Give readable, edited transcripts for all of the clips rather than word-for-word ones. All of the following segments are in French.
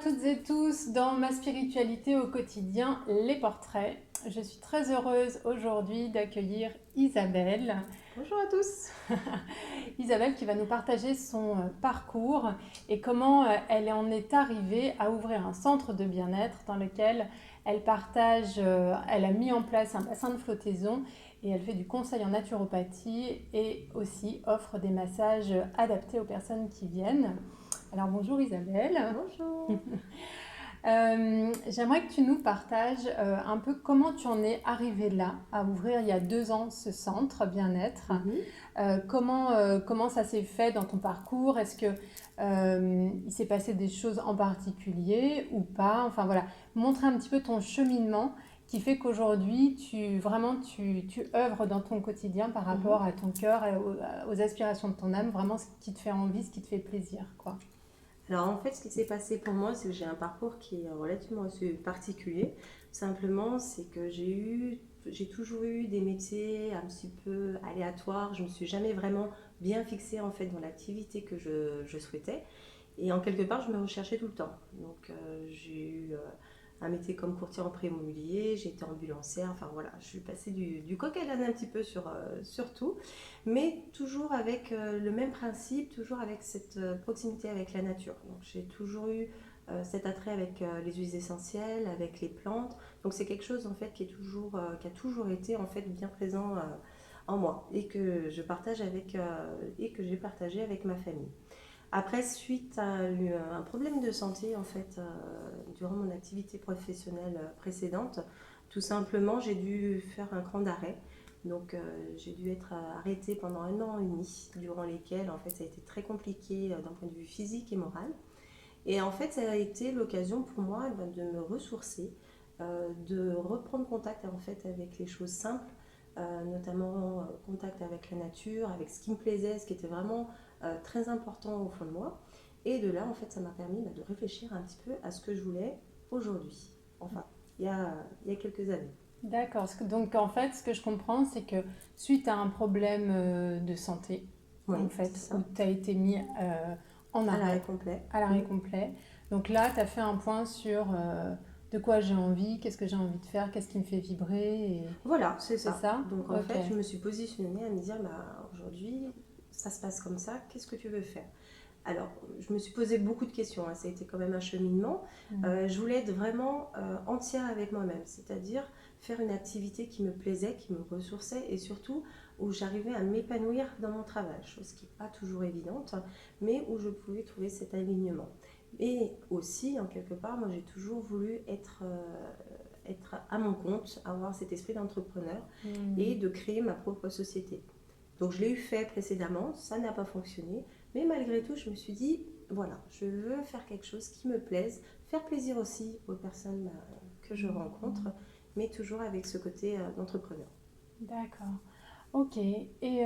toutes et tous dans ma spiritualité au quotidien, les portraits. Je suis très heureuse aujourd'hui d'accueillir Isabelle. Bonjour à tous. Isabelle qui va nous partager son parcours et comment elle en est arrivée à ouvrir un centre de bien-être dans lequel elle a mis en place un bassin de flottaison et elle fait du conseil en naturopathie et aussi offre des massages adaptés aux personnes qui viennent. Alors bonjour Isabelle. Bonjour. J'aimerais que tu nous partages un peu comment tu en es arrivée là, à ouvrir il y a 2 ans ce centre bien-être. Comment ça s'est fait dans ton parcours? Est-ce que il s'est passé des choses en particulier ou pas? Enfin voilà, montrer un petit peu ton cheminement qui fait qu'aujourd'hui tu œuvres dans ton quotidien par rapport à ton cœur et aux aspirations de ton âme, vraiment ce qui te fait envie, ce qui te fait plaisir, quoi. Alors en fait, ce qui s'est passé pour moi, c'est que j'ai un parcours qui est relativement assez particulier. Simplement, c'est que j'ai toujours eu des métiers un petit peu aléatoires. Je ne me suis jamais vraiment bien fixée en fait dans l'activité que je souhaitais. Et en quelque part, je me recherchais tout le temps. Donc j'ai eu un métier comme courtier en prêt immobilier, j'ai été ambulancière, enfin voilà, je suis passée du coq à l'âne un petit peu sur tout, mais toujours avec le même principe, toujours avec cette proximité avec la nature. Donc j'ai toujours eu cet attrait avec les huiles essentielles, avec les plantes. Donc c'est quelque chose en fait qui a toujours été en fait bien présent en moi et que je partage et que j'ai partagé avec ma famille. Après, suite à un problème de santé, en fait, durant mon activité professionnelle précédente, tout simplement, j'ai dû faire un grand arrêt. Donc, j'ai dû être arrêtée pendant 1 an et demi, durant lesquels, en fait, ça a été très compliqué d'un point de vue physique et moral. Et en fait, ça a été l'occasion pour moi de me ressourcer, de reprendre contact en fait avec les choses simples, notamment contact avec la nature, avec ce qui me plaisait, ce qui était vraiment très important au fond de moi. Et de là, en fait, ça m'a permis de réfléchir un petit peu à ce que je voulais aujourd'hui. Enfin, il y a quelques années. D'accord. Donc en fait, ce que je comprends, c'est que suite à un problème de santé, en Oui, c'est fait, où ça. tu as été mis en À l'arrêt arrêt, complet. à l'arrêt complet, donc là, tu as fait un point sur de quoi j'ai envie, qu'est-ce que j'ai envie de faire, qu'est-ce qui me fait vibrer, et Voilà, c'est c'est ça. ça? Donc en Ok. fait, je me suis positionnée à me dire, bah, aujourd'hui, ça se passe comme ça, qu'est-ce que tu veux faire? Alors, je me suis posé beaucoup de questions, hein. Ça a été quand même un cheminement. Mm. Je voulais être vraiment entière avec moi-même, c'est-à-dire faire une activité qui me plaisait, qui me ressourçait et surtout où j'arrivais à m'épanouir dans mon travail, chose qui n'est pas toujours évidente, mais où je pouvais trouver cet alignement. Et aussi, en quelque part, moi j'ai toujours voulu être à mon compte, avoir cet esprit d'entrepreneur et Mm. de créer ma propre société. Donc je l'ai eu fait précédemment, ça n'a pas fonctionné, mais malgré tout, je me suis dit, voilà, je veux faire quelque chose qui me plaise, faire plaisir aussi aux personnes que je rencontre, mais toujours avec ce côté d'entrepreneur. D'accord. Ok. Et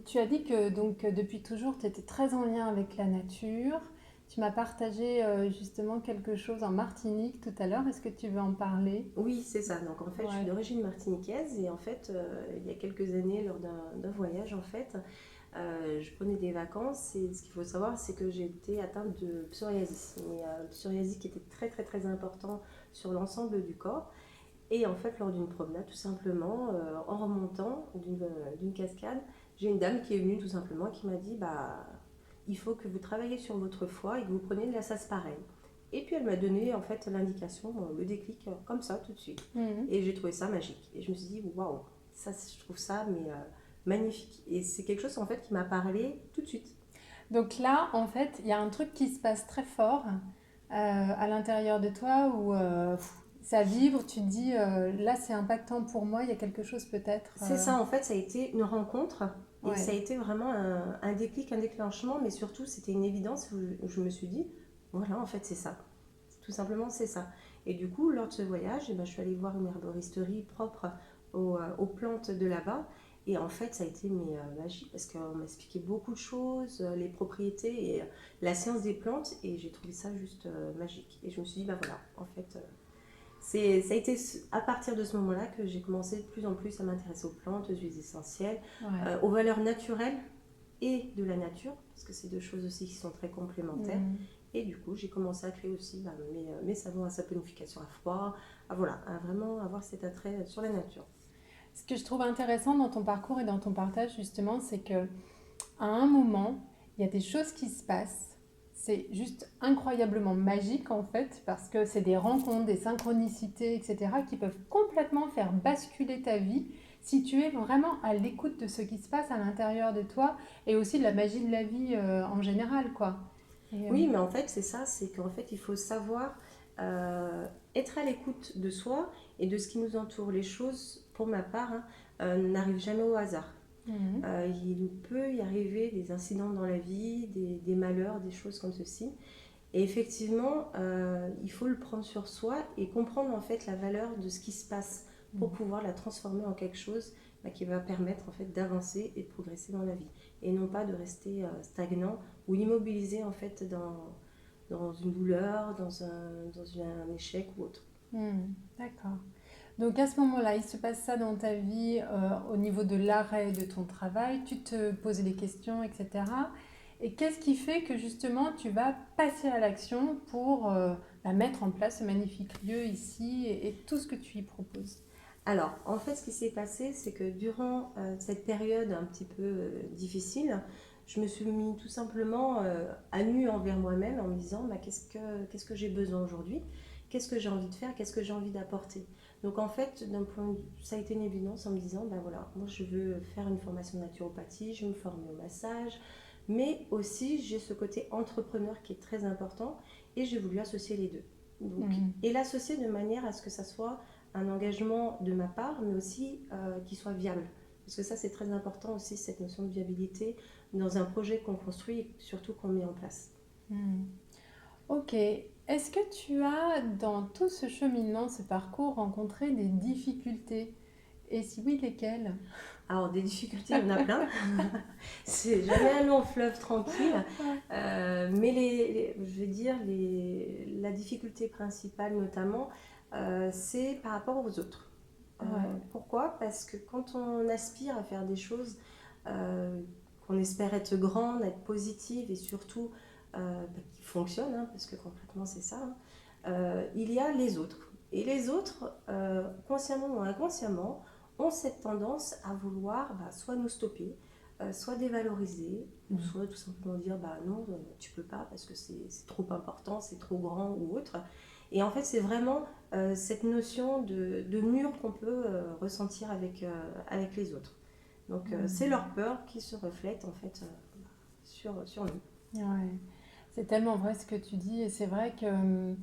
tu as dit que donc depuis toujours, tu étais très en lien avec la nature. Tu m'as partagé justement quelque chose en Martinique tout à l'heure. Est-ce que tu veux en parler? Oui, c'est ça. Donc en fait, je suis Ouais. d'origine martiniquaise et en fait, il y a quelques années, lors d'un voyage, en fait, je prenais des vacances et ce qu'il faut savoir, c'est que j'ai été atteinte de psoriasis. Mais psoriasis qui était très très très important sur l'ensemble du corps. Et en fait, lors d'une promenade, tout simplement, en remontant d'une cascade, j'ai une dame qui est venue tout simplement qui m'a dit, bah, il faut que vous travaillez sur votre foie et que vous preniez de la sarsaparille. Et puis elle m'a donné en fait l'indication, le déclic, comme ça tout de suite. Mhm. Et j'ai trouvé ça magique. Et je me suis dit, waouh, ça, je trouve ça mais magnifique. Et c'est quelque chose en fait qui m'a parlé tout de suite. Donc là, en fait, il y a un truc qui se passe très fort à l'intérieur de toi où ça vibre. Tu te dis, là, c'est impactant pour moi. Il y a quelque chose peut-être. C'est ça, en fait, ça a été une rencontre et ça a Ouais. été vraiment un déclic, un déclenchement, mais surtout, c'était une évidence où je me suis dit, voilà, en fait, c'est ça. Tout simplement, c'est ça. Et du coup, lors de ce voyage, eh ben, je suis allée voir une herboristerie propre aux plantes de là-bas. Et en fait, ça a été magique parce qu'on m'a expliqué beaucoup de choses, les propriétés et la science des plantes. Et j'ai trouvé ça juste magique. Et je me suis dit, bah voilà, en fait, ça a été à partir de ce moment-là que j'ai commencé de plus en plus à m'intéresser aux plantes, aux huiles essentielles, Ouais. aux valeurs naturelles et de la nature, parce que c'est deux choses aussi qui sont très complémentaires. Mhm. Et du coup, j'ai commencé à créer aussi mes salons à saponification à froid, à vraiment avoir cet attrait sur la nature. Ce que je trouve intéressant dans ton parcours et dans ton partage, justement, c'est que à un moment, il y a des choses qui se passent. C'est juste incroyablement magique en fait, parce que c'est des rencontres, des synchronicités, etc., qui peuvent complètement faire basculer ta vie si tu es vraiment à l'écoute de ce qui se passe à l'intérieur de toi et aussi de la magie de la vie en général, quoi. Et, Oui, mais en fait, c'est ça, c'est qu'en fait, il faut savoir être à l'écoute de soi et de ce qui nous entoure. Les choses, pour ma part, n'arrivent jamais au hasard. mhm, Il peut y arriver des incidents dans la vie, des malheurs, des choses comme ceci. Et effectivement, il faut le prendre sur soi et comprendre en fait la valeur de ce qui se passe pour mhm. pouvoir la transformer en quelque chose qui va permettre en fait d'avancer et de progresser dans la vie. Et non pas de rester stagnant ou immobilisé en fait dans une douleur, dans un échec ou autre. D'accord. Donc à ce moment-là, il se passe ça dans ta vie au niveau de l'arrêt de ton travail, tu te poses des questions, etc. Et qu'est-ce qui fait que justement tu vas passer à l'action pour mettre en place ce magnifique lieu ici et tout ce que tu y proposes? Alors, en fait, ce qui s'est passé, c'est que durant cette période un petit peu difficile, je me suis mis tout simplement à nu envers moi-même en me disant bah, qu'est-ce que j'ai besoin aujourd'hui, qu'est-ce que j'ai envie de faire, qu'est-ce que j'ai envie d'apporter. Donc, en fait, ça a été une évidence en me disant bah, voilà, moi je veux faire une formation de naturopathie, je veux me former au massage, mais aussi j'ai ce côté entrepreneur qui est très important et j'ai voulu associer les deux. Donc, Mhm. et l'associer de manière à ce que ça soit un engagement de ma part, mais aussi qui soit viable. Parce que ça, c'est très important aussi, cette notion de viabilité dans un projet qu'on construit et surtout qu'on met en place. Hmm. Ok. Est-ce que tu as, dans tout ce cheminement, ce parcours, rencontré des difficultés? Et si oui, lesquelles? Alors, des difficultés, il y en a plein. C'est jamais un long fleuve tranquille. Mais je vais dire, la difficulté principale notamment, c'est par rapport aux autres. Ouais. Pourquoi? Parce que quand on aspire à faire des choses euh, qu'on espère être grandes, être positives et surtout qui fonctionnent, parce que concrètement c'est ça, il y a les autres. Et les autres, consciemment ou inconsciemment, ont cette tendance à vouloir soit nous stopper, soit dévaloriser, ou Mhm. soit tout simplement dire bah non, tu peux pas parce que c'est trop important, c'est trop grand ou autre. Et en fait, c'est vraiment cette notion de mur qu'on peut ressentir avec les autres. Donc, c'est leur peur qui se reflète en fait sur nous. Ouais. C'est tellement vrai ce que tu dis et c'est vrai que,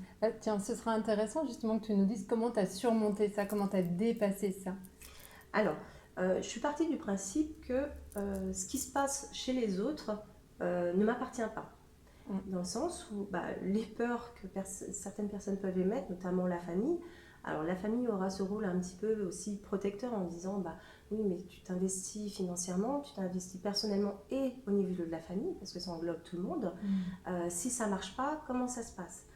tiens, ce sera intéressant justement que tu nous dises comment tu as surmonté ça, comment tu as dépassé ça. Alors, je suis partie du principe que ce qui se passe chez les autres ne m'appartient pas. Mm. Dans le sens où les peurs que certaines personnes peuvent émettre, notamment la famille, alors la famille aura ce rôle un petit peu aussi protecteur en disant bah oui mais tu t'investis financièrement, tu t'investis personnellement et au niveau de la famille parce que ça englobe tout le monde. Mm. Si ça marche pas, comment ça se passe?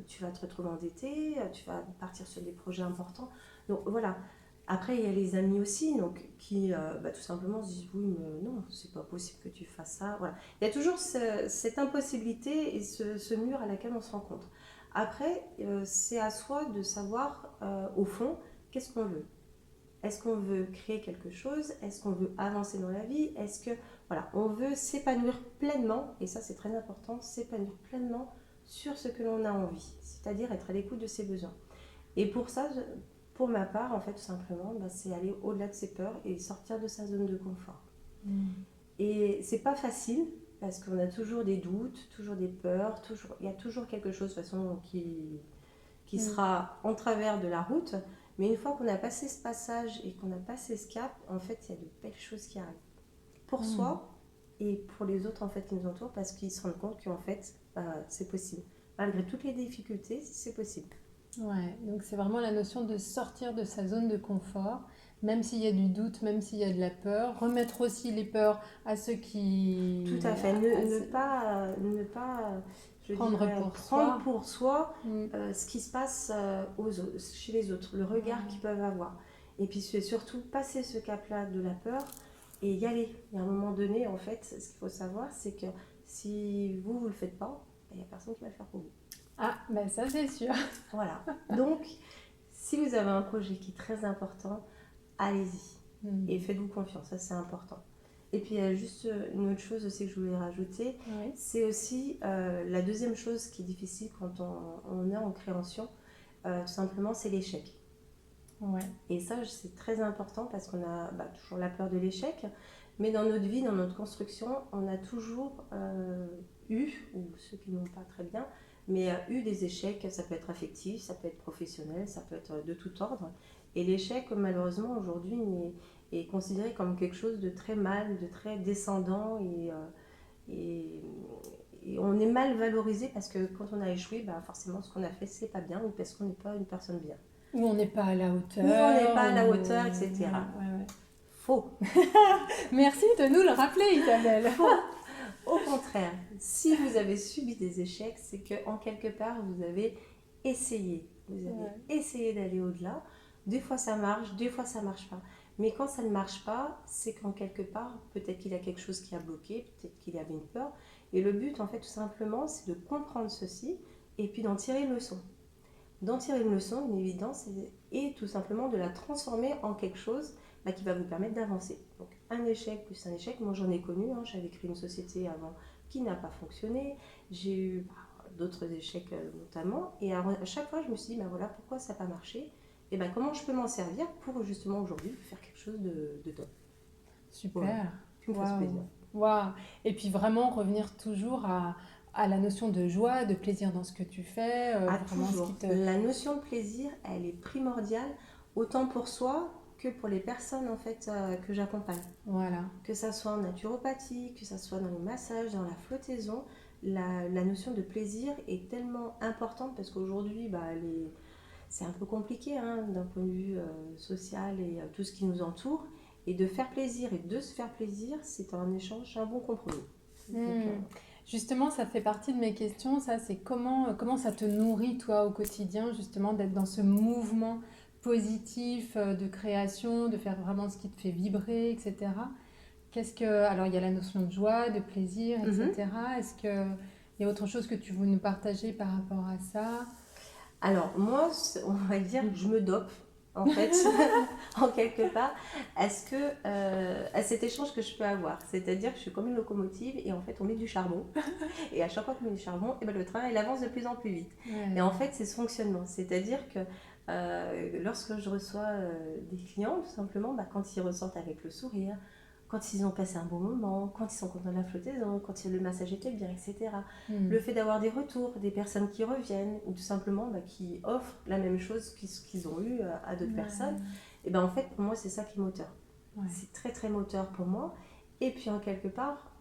Tu vas te retrouver endetté, tu vas partir sur des projets importants. Donc voilà. Après, il y a les amis aussi, donc, qui tout simplement se disent oui, mais non, c'est pas possible que tu fasses ça. Voilà. Il y a toujours cette impossibilité et ce mur à laquelle on se rencontre. Après, c'est à soi de savoir, au fond, qu'est-ce qu'on veut. Est-ce qu'on veut créer quelque chose? Est-ce qu'on veut avancer dans la vie? Est-ce que, voilà, on veut s'épanouir pleinement, et ça c'est très important, s'épanouir pleinement sur ce que l'on a envie, c'est-à-dire être à l'écoute de ses besoins. Et pour ça, pour ma part, en fait, tout simplement, c'est aller au-delà de ses peurs et sortir de sa zone de confort. Mm. Et c'est pas facile parce qu'on a toujours des doutes, toujours des peurs, il y a toujours quelque chose de toute façon qui Mm. sera en travers de la route. Mais une fois qu'on a passé ce passage et qu'on a passé ce cap, en fait, il y a de belles choses qui arrivent. Pour Mm. soi et pour les autres en fait qui nous entourent parce qu'ils se rendent compte qu'en fait, c'est possible. Malgré toutes les difficultés, c'est possible. Ouais, donc c'est vraiment la notion de sortir de sa zone de confort, même s'il y a du doute, même s'il y a de la peur, remettre aussi les peurs à ceux Tout qui... à fait. à Ne pas, je prendre dirais, pour prendre soi. pour soi Mm. ce qui se passe chez les autres, le regard Ouais. qu'ils peuvent avoir. Et puis c'est surtout passer ce cap-là de la peur et y aller. Et à un moment donné, en fait, ce qu'il faut savoir, c'est que si vous ne le faites pas, il n'y a personne qui va le faire pour vous. Ah, ben ça c'est sûr. Voilà. Donc, si vous avez un projet qui est très important, allez-y et faites-vous confiance, ça c'est important. Et puis il y a juste une autre chose aussi que je voulais rajouter, Oui. c'est aussi la deuxième chose qui est difficile quand on est en création, tout simplement c'est l'échec. Ouais. Et ça c'est très important parce qu'on a toujours la peur de l'échec, mais dans notre vie, dans notre construction, on a toujours eu, ou ceux qui n'ont pas très bien, mais eu des échecs, ça peut être affectif, ça peut être professionnel, ça peut être de tout ordre. Et l'échec, malheureusement, aujourd'hui, est considéré comme quelque chose de très mal, de très descendant, et, et on est mal valorisé parce que quand on a échoué, forcément, ce qu'on a fait, c'est pas bien, ou parce qu'on n'est pas une personne bien. Ou on n'est pas à la hauteur. Ou on n'est pas à la hauteur, etc. Ouais. Faux. Merci de nous le rappeler, Isabelle. Faux. Au contraire, si vous avez subi des échecs, c'est qu'en quelque part, vous avez essayé. Vous avez essayé d'aller au-delà. Des fois, ça marche, des fois, ça ne marche pas. Mais quand ça ne marche pas, c'est qu'en quelque part, peut-être qu'il y a quelque chose qui a bloqué, peut-être qu'il y avait une peur. Et le but, en fait, tout simplement, c'est de comprendre ceci et puis d'en tirer une leçon. D'en tirer une leçon, une évidence, et tout simplement de la transformer en quelque chose qui va vous permettre d'avancer. Donc un échec plus un échec, moi j'en ai connu, j'avais créé une société avant qui n'a pas fonctionné, j'ai eu d'autres échecs notamment, et à chaque fois je me suis dit, voilà, pourquoi ça n'a pas marché, et comment je peux m'en servir pour justement aujourd'hui faire quelque chose de top. Super. Voilà, qui me fasse plaisir. Wow. Et puis vraiment revenir toujours à la notion de joie, de plaisir dans ce que tu fais. Toujours. La notion de plaisir, elle est primordiale, autant pour soi que pour les personnes en fait que j'accompagne. Voilà. Que ça soit en naturopathie, que ça soit dans les massages, dans la flottaison, la notion de plaisir est tellement importante parce qu'aujourd'hui, c'est un peu compliqué d'un point de vue social et tout ce qui nous entoure. Et de faire plaisir et de se faire plaisir, c'est un échange, un bon compromis. Justement, ça fait partie de mes questions. Ça, c'est comment ça te nourrit, toi, au quotidien, justement, d'être dans ce mouvement positif de création, de faire vraiment ce qui te fait vibrer, etc. Alors, il y a la notion de joie, de plaisir, etc. Est-ce qu'il y a autre chose que tu veux nous partager par rapport à ça? Alors, moi, on va dire que je me dope, en fait, en quelque part, à cet échange que je peux avoir. C'est-à-dire que je suis comme une locomotive et en fait, on met du charbon. Et à chaque fois qu'on met du charbon, le train, il avance de plus en plus vite. Ouais. Et en fait, c'est ce fonctionnement. C'est-à-dire que lorsque je reçois des clients, tout simplement, quand ils ressortent avec le sourire, quand ils ont passé un bon moment, quand ils sont contents de la flottaison, quand le massage était bien, etc. Le fait d'avoir des retours, des personnes qui reviennent, ou tout simplement qui offrent la même chose qu'ils ont eu à d'autres personnes, et en fait, pour moi, c'est ça qui est moteur. Ouais. C'est très, très moteur pour moi. Et puis, en quelque part,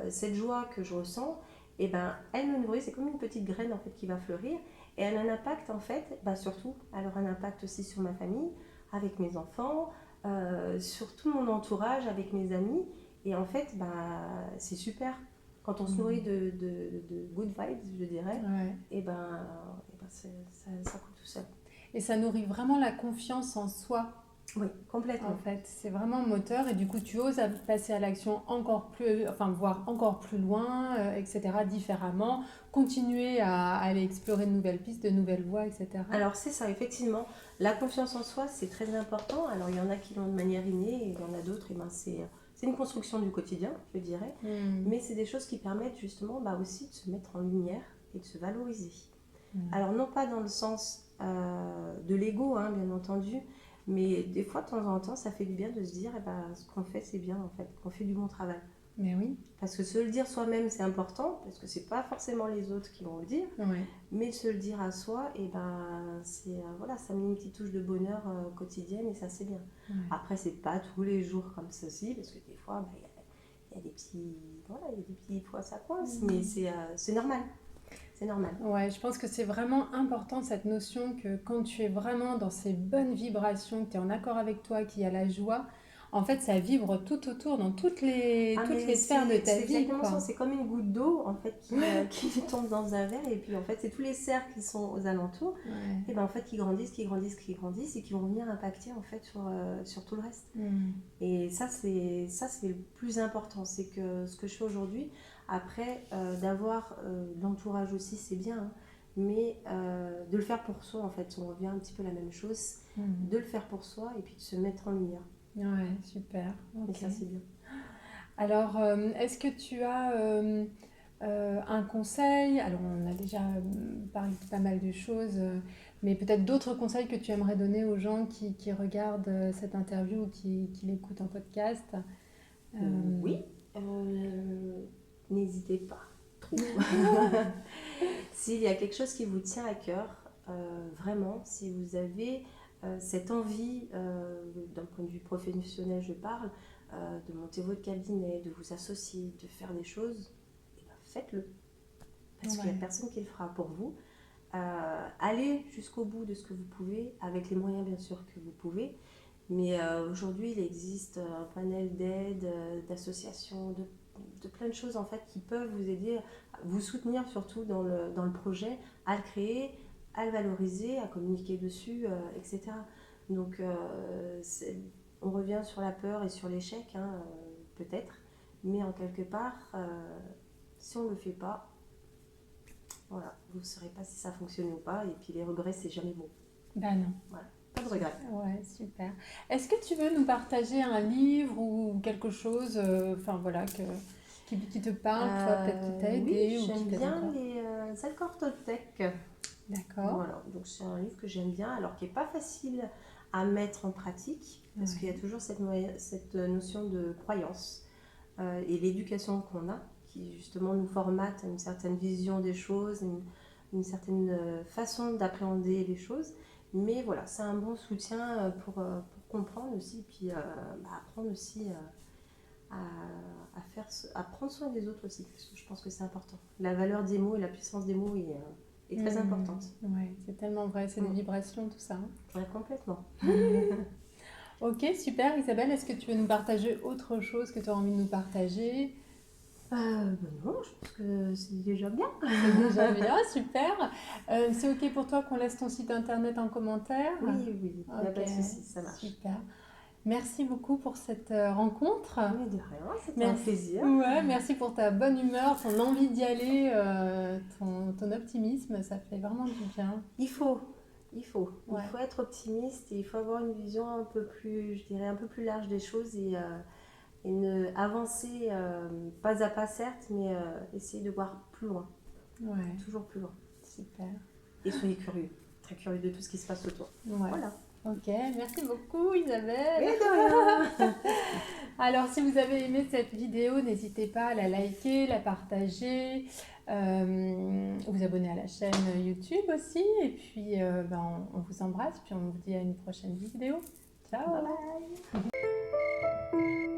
cette joie que je ressens, elle me nourrit, c'est comme une petite graine en fait, qui va fleurir, et elle a un impact, en fait, surtout, elle aura un impact aussi sur ma famille, avec mes enfants, sur tout mon entourage, avec mes amis. Et en fait, c'est super. Quand on se nourrit de good vibes, je dirais, ça coule tout seul. Et ça nourrit vraiment la confiance en soi. Oui, complètement. En fait, c'est vraiment moteur et du coup, tu oses passer à l'action voir encore plus loin, etc., différemment, continuer à aller explorer de nouvelles pistes, de nouvelles voies, etc. Alors, c'est ça, effectivement. La confiance en soi, c'est très important. Alors, il y en a qui l'ont de manière innée et il y en a d'autres, c'est une construction du quotidien, je dirais. Mais c'est des choses qui permettent justement aussi de se mettre en lumière et de se valoriser. Alors, non pas dans le sens de l'ego, bien entendu, mais des fois, de temps en temps, ça fait du bien de se dire ce qu'on fait, c'est bien en fait, qu'on fait du bon travail. Mais oui. Parce que se le dire soi-même, c'est important, parce que c'est pas forcément les autres qui vont le dire, mais se le dire à soi, ça met une petite touche de bonheur quotidienne et ça, c'est bien. Après, c'est pas tous les jours comme ceci, parce que des fois, il y a des petits fois ça coince, mais c'est normal. C'est normal. Ouais, je pense que c'est vraiment important cette notion que quand tu es vraiment dans ces bonnes vibrations, que tu es en accord avec toi, qu'il y a la joie, en fait, ça vibre tout autour, dans toutes les sphères de ta vie. C'est exactement ça, c'est comme une goutte d'eau en fait, qui tombe dans un verre et puis en fait, c'est tous les cercles qui sont aux alentours et en fait, qui grandissent et qui vont venir impacter en fait sur tout le reste. Et ça, c'est le plus important, c'est que ce que je fais aujourd'hui, Après, d'avoir l'entourage aussi, c'est bien, hein, mais de le faire pour soi, en fait, on revient un petit peu à la même chose, de le faire pour soi et puis de se mettre en lumière. Ouais, super. Et Ok. ça, c'est bien. Alors, est-ce que tu as un conseil? Alors, on a déjà parlé de pas mal de choses, mais peut-être d'autres conseils que tu aimerais donner aux gens qui regardent cette interview ou qui l'écoutent en podcast? Oui, n'hésitez pas trop. S'il y a quelque chose qui vous tient à cœur, vraiment, si vous avez cette envie, d'un point de vue professionnel, je parle, de monter votre cabinet, de vous associer, de faire des choses, eh ben, faites-le. Parce qu'il n'y a Ouais. personne qui le fera pour vous. Allez jusqu'au bout de ce que vous pouvez, avec les moyens bien sûr que vous pouvez. Mais aujourd'hui, il existe un panel d'aide, d'associations, de plein de choses en fait qui peuvent vous aider, vous soutenir surtout dans le projet, à le créer, à le valoriser, à communiquer dessus, etc. Donc on revient sur la peur et sur l'échec, hein, peut-être, mais en quelque part, si on ne le fait pas, voilà, vous ne saurez pas si ça fonctionne ou pas, et puis les regrets, c'est jamais bon. Ben non. Voilà, pas de regrets. Ouais, super. Est-ce que tu veux nous partager un livre ou quelque chose, enfin voilà, qui te parle, toi, peut-être qui t'a Oui, aidé ou qui j'aime t'aide bien encore? les accords Toltec. D'accord. Voilà, donc c'est un livre que j'aime bien, alors qui n'est pas facile à mettre en pratique, parce qu'il y a toujours cette notion de croyance et l'éducation qu'on a, qui justement nous formate à une certaine vision des choses, une certaine façon d'appréhender les choses. Mais voilà, c'est un bon soutien pour comprendre aussi, puis apprendre aussi à prendre soin des autres aussi, parce que je pense que c'est important. La valeur des mots et la puissance des mots est très importante. Ouais, c'est tellement vrai, c'est des Mm. vibrations, tout ça. Ouais, complètement. Ok, super. Isabelle, est-ce que tu veux nous partager autre chose que tu as envie de nous partager? Non, je pense que c'est déjà bien. C'est déjà bien, super. C'est ok pour toi qu'on laisse ton site internet en commentaire? Oui, oui, il n'y a Ok, pas de souci, ça marche. super. Merci beaucoup pour cette rencontre. Mais de rien, c'était un Merci. plaisir. Ouais, merci pour ta bonne humeur, ton envie d'y aller, ton optimisme, ça fait vraiment du bien. Il faut, il faut Ouais. être optimiste et il faut avoir une vision un peu plus, je dirais, un peu plus large des choses et avancer pas à pas certes, mais essayer de voir plus loin, Ouais, toujours plus loin. super. Et soyez curieux, très curieux de tout ce qui se passe autour. Ouais. Voilà. Ok, merci beaucoup Mais Isabelle. de rien. Alors si vous avez aimé cette vidéo, n'hésitez pas à la liker, la partager, vous abonner à la chaîne YouTube aussi. Et puis on vous embrasse, puis on vous dit à une prochaine vidéo. Ciao. Bye bye.